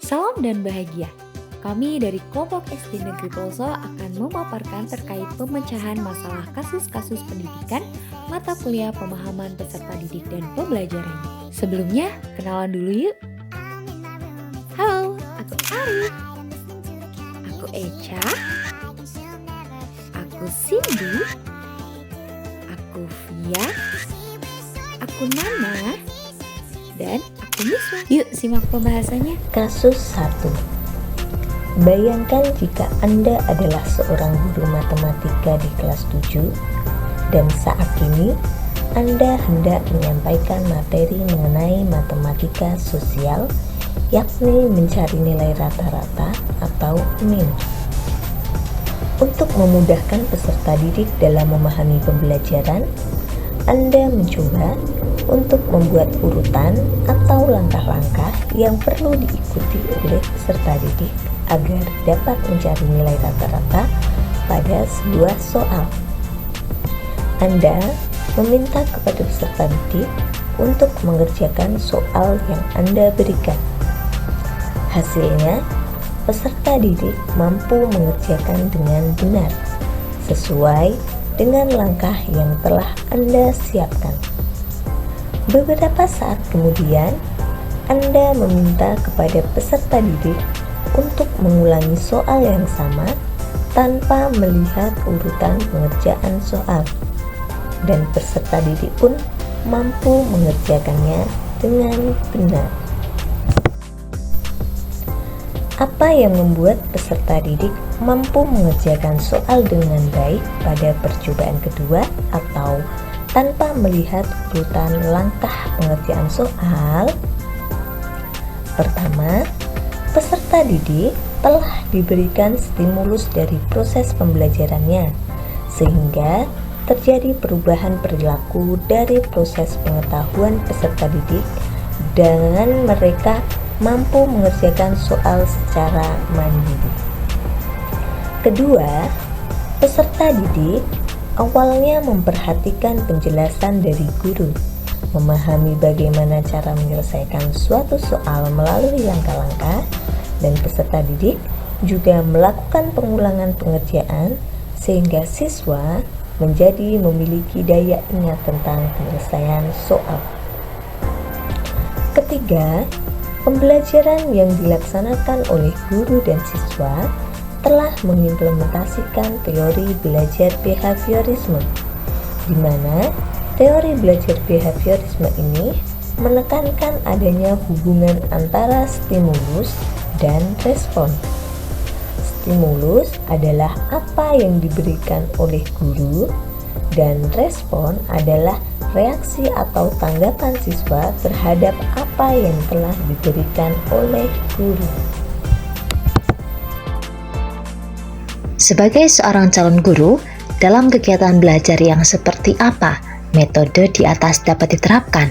Salam dan bahagia. Kami dari kelompok SD Negeri Pelosok akan memaparkan terkait pemecahan masalah kasus-kasus pendidikan, mata kuliah pemahaman peserta didik dan pembelajarannya. Sebelumnya, kenalan dulu yuk. Halo, aku Ari. Aku Echa. Aku Cindy. Aku Via. Aku Nana. Dan aku Miswa. Yuk simak pembahasannya. Kasus 1. Bayangkan jika Anda adalah seorang guru matematika di kelas 7 dan saat ini Anda hendak menyampaikan materi mengenai matematika sosial, yakni mencari nilai rata-rata atau mean. Untuk memudahkan peserta didik dalam memahami pembelajaran, Anda mencoba untuk membuat urutan atau langkah-langkah yang perlu diikuti oleh peserta didik agar dapat mencari nilai rata-rata pada sebuah soal. Anda meminta kepada peserta didik untuk mengerjakan soal yang Anda berikan. Hasilnya, peserta didik mampu mengerjakan dengan benar, sesuai dengan langkah yang telah Anda siapkan. Beberapa saat kemudian, Anda meminta kepada peserta didik untuk mengulangi soal yang sama tanpa melihat urutan pengerjaan soal, dan peserta didik pun mampu mengerjakannya dengan benar. Apa yang membuat peserta didik mampu mengerjakan soal dengan baik pada percobaan kedua atau tanpa melihat urutan langkah pengerjaan soal? Pertama, peserta didik telah diberikan stimulus dari proses pembelajarannya, sehingga terjadi perubahan perilaku dari proses pengetahuan peserta didik dengan mereka mampu mengerjakan soal secara mandiri. Kedua, peserta didik awalnya memperhatikan penjelasan dari guru, memahami bagaimana cara menyelesaikan suatu soal melalui langkah-langkah, dan peserta didik juga melakukan pengulangan pengerjaan sehingga siswa menjadi memiliki daya ingat tentang penyelesaian soal. Ketiga, pembelajaran yang dilaksanakan oleh guru dan siswa telah mengimplementasikan teori belajar behaviorisme, di mana teori belajar behaviorisme ini menekankan adanya hubungan antara stimulus dan respon. Stimulus adalah apa yang diberikan oleh guru, dan respon adalah reaksi atau tanggapan siswa terhadap apa yang telah diberikan oleh guru. Sebagai seorang calon guru, dalam kegiatan belajar yang seperti apa metode di atas dapat diterapkan?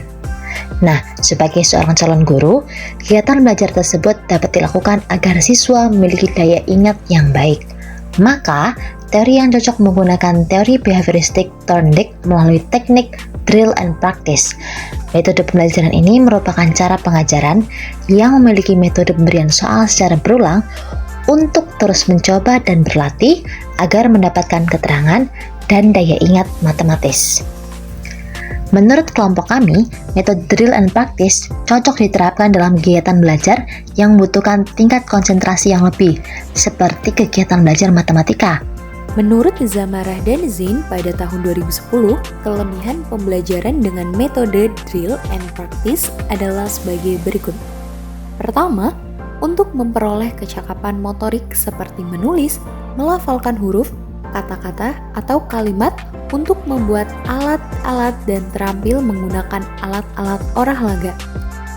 Nah, sebagai seorang calon guru, kegiatan belajar tersebut dapat dilakukan agar siswa memiliki daya ingat yang baik. Maka, teori yang cocok menggunakan teori behavioristik Thorndike melalui teknik drill and practice. Metode pembelajaran ini merupakan cara pengajaran yang memiliki metode pemberian soal secara berulang untuk terus mencoba dan berlatih agar mendapatkan keterangan dan daya ingat matematis. Menurut kelompok kami, metode drill and practice cocok diterapkan dalam kegiatan belajar yang membutuhkan tingkat konsentrasi yang lebih, seperti kegiatan belajar matematika. Menurut Zamarah dan Zain pada tahun 2010, kelebihan pembelajaran dengan metode drill and practice adalah sebagai berikut. Pertama, untuk memperoleh kecakapan motorik seperti menulis, melafalkan huruf, kata-kata, atau kalimat, untuk membuat alat-alat dan terampil menggunakan alat-alat olahraga.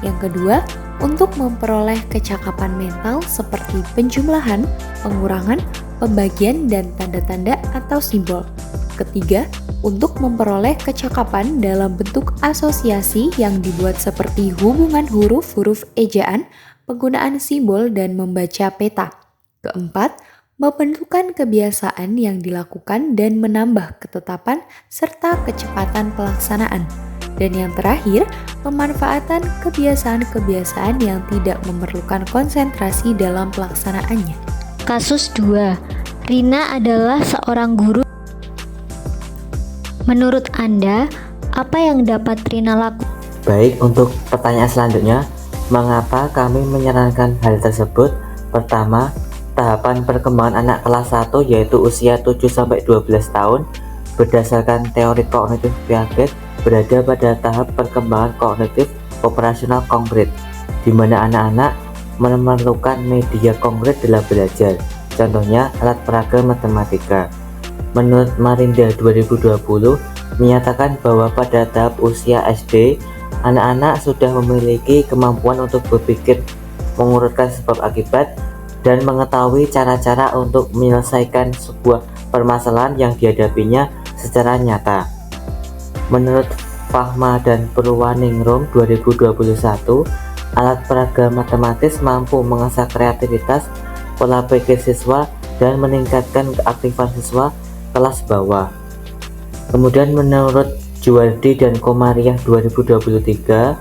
Yang kedua, untuk memperoleh kecakapan mental seperti penjumlahan, pengurangan, pembagian, dan tanda-tanda atau simbol. Ketiga, untuk memperoleh kecakapan dalam bentuk asosiasi yang dibuat seperti hubungan huruf-huruf ejaan, penggunaan simbol, dan membaca peta. Keempat, membentukkan kebiasaan yang dilakukan dan menambah ketetapan serta kecepatan pelaksanaan. Dan yang terakhir, pemanfaatan kebiasaan-kebiasaan yang tidak memerlukan konsentrasi dalam pelaksanaannya. Kasus 2. Rina adalah seorang guru. Menurut Anda, apa yang dapat Rina lakukan? Baik, untuk pertanyaan selanjutnya, mengapa kami menyarankan hal tersebut? Pertama, tahapan perkembangan anak kelas 1 yaitu usia 7-12 tahun berdasarkan teori kognitif Piaget berada pada tahap perkembangan kognitif operasional konkret, di mana anak-anak memerlukan media konkret dalam belajar, contohnya alat peraga matematika. Menurut Marinda 2020 menyatakan bahwa pada tahap usia SD, anak-anak sudah memiliki kemampuan untuk berpikir, mengurutkan sebab akibat, dan mengetahui cara-cara untuk menyelesaikan sebuah permasalahan yang dihadapinya secara nyata. Menurut Fahma dan Purwaningrum 2021, alat peraga matematis mampu mengasah kreativitas, pola pikir siswa, dan meningkatkan keaktifan siswa kelas bawah. Kemudian menurut Juwardi dan Komariah 2023,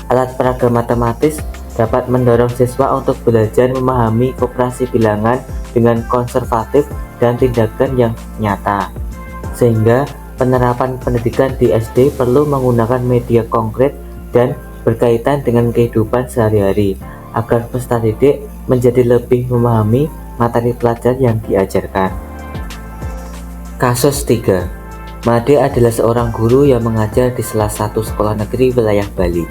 alat peraga matematis dapat mendorong siswa untuk belajar memahami operasi bilangan dengan konservatif dan tindakan yang nyata, sehingga penerapan pendidikan di SD perlu menggunakan media konkret dan berkaitan dengan kehidupan sehari-hari agar peserta didik menjadi lebih memahami materi pelajaran yang diajarkan. Kasus 3. Made adalah seorang guru yang mengajar di salah satu sekolah negeri wilayah Bali.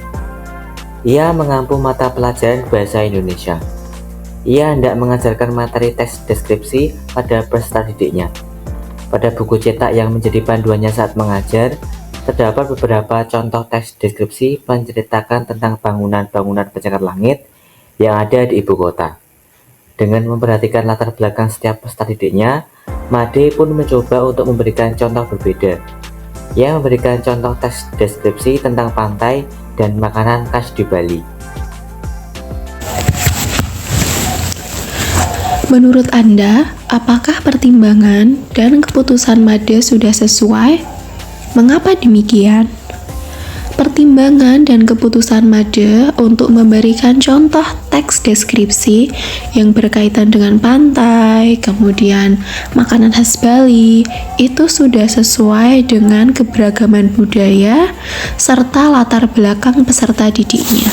Ia mengampu mata pelajaran bahasa Indonesia. Ia hendak mengajarkan materi teks deskripsi pada peserta didiknya. Pada buku cetak yang menjadi panduannya saat mengajar, terdapat beberapa contoh teks deskripsi menceritakan tentang bangunan-bangunan pencakar langit yang ada di ibu kota. Dengan memperhatikan latar belakang setiap peserta didiknya, Made pun mencoba untuk memberikan contoh berbeda. Ia memberikan contoh teks deskripsi tentang pantai dan makanan khas di Bali. Menurut Anda, apakah pertimbangan dan keputusan Made sudah sesuai? Mengapa demikian? Pertimbangan dan keputusan Made untuk memberikan contoh teks deskripsi yang berkaitan dengan pantai, kemudian makanan khas Bali, itu sudah sesuai dengan keberagaman budaya serta latar belakang peserta didiknya.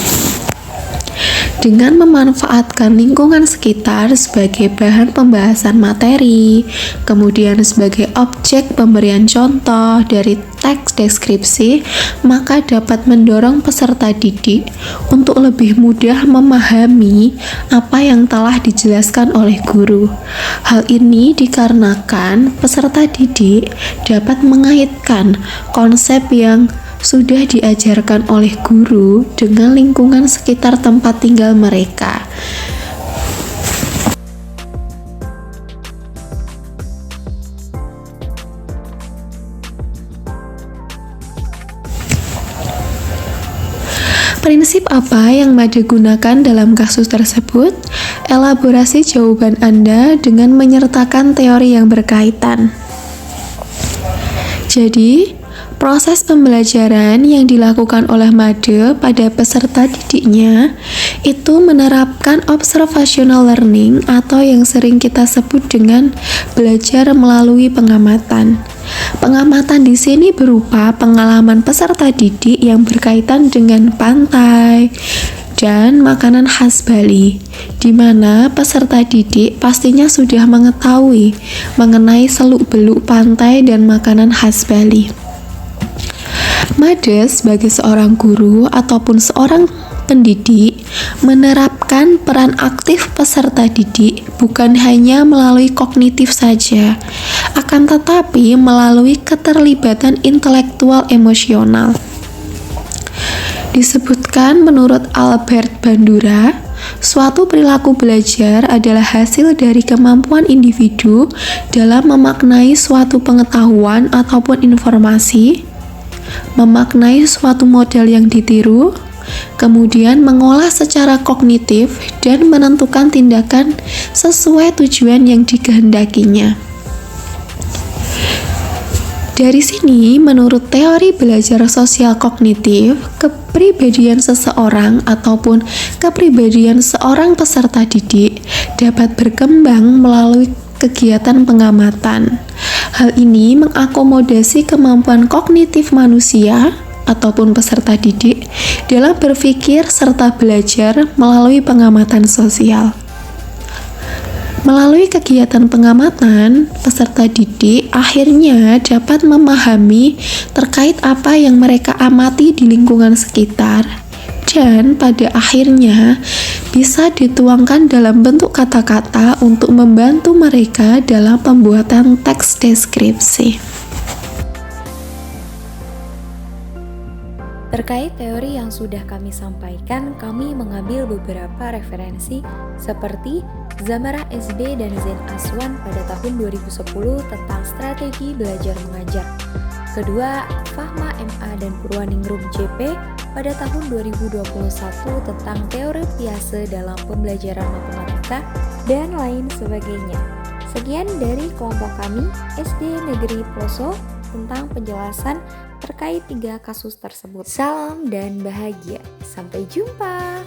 Dengan memanfaatkan lingkungan sekitar sebagai bahan pembahasan materi, kemudian sebagai objek pemberian contoh dari teks deskripsi, maka dapat mendorong peserta didik untuk lebih mudah memahami apa yang telah dijelaskan oleh guru. Hal ini dikarenakan peserta didik dapat mengaitkan konsep yang sudah diajarkan oleh guru dengan lingkungan sekitar tempat tinggal mereka. Prinsip apa yang Made gunakan dalam kasus tersebut? Elaborasi jawaban Anda dengan menyertakan teori yang berkaitan. Jadi, proses pembelajaran yang dilakukan oleh Made pada peserta didiknya itu menerapkan observational learning atau yang sering kita sebut dengan belajar melalui pengamatan. Pengamatan di sini berupa pengalaman peserta didik yang berkaitan dengan pantai dan makanan khas Bali, di mana peserta didik pastinya sudah mengetahui mengenai seluk-beluk pantai dan makanan khas Bali. Made sebagai seorang guru ataupun seorang pendidik menerapkan peran aktif peserta didik bukan hanya melalui kognitif saja, akan tetapi melalui keterlibatan intelektual emosional. Disebutkan menurut Albert Bandura, suatu perilaku belajar adalah hasil dari kemampuan individu dalam memaknai suatu pengetahuan ataupun informasi, memaknai suatu model yang ditiru, kemudian mengolah secara kognitif dan menentukan tindakan sesuai tujuan yang dikehendakinya. Dari sini, menurut teori belajar sosial kognitif, kepribadian seseorang ataupun kepribadian seorang peserta didik dapat berkembang melalui kegiatan pengamatan. Hal ini mengakomodasi kemampuan kognitif manusia ataupun peserta didik dalam berpikir serta belajar melalui pengamatan sosial. Melalui kegiatan pengamatan, peserta didik akhirnya dapat memahami terkait apa yang mereka amati di lingkungan sekitar, dan pada akhirnya bisa dituangkan dalam bentuk kata-kata untuk membantu mereka dalam pembuatan teks deskripsi. Terkait teori yang sudah kami sampaikan, kami mengambil beberapa referensi seperti Zamarah SB dan Zain Aswan pada tahun 2010 tentang strategi belajar mengajar. Kedua, Fahma MA dan Purwaningrum JP pada tahun 2021 tentang teori Piase dalam pembelajaran matematika dan lain sebagainya. Sekian dari kelompok kami SD Negeri Poso tentang penjelasan terkait 3 kasus tersebut. Salam dan bahagia. Sampai jumpa.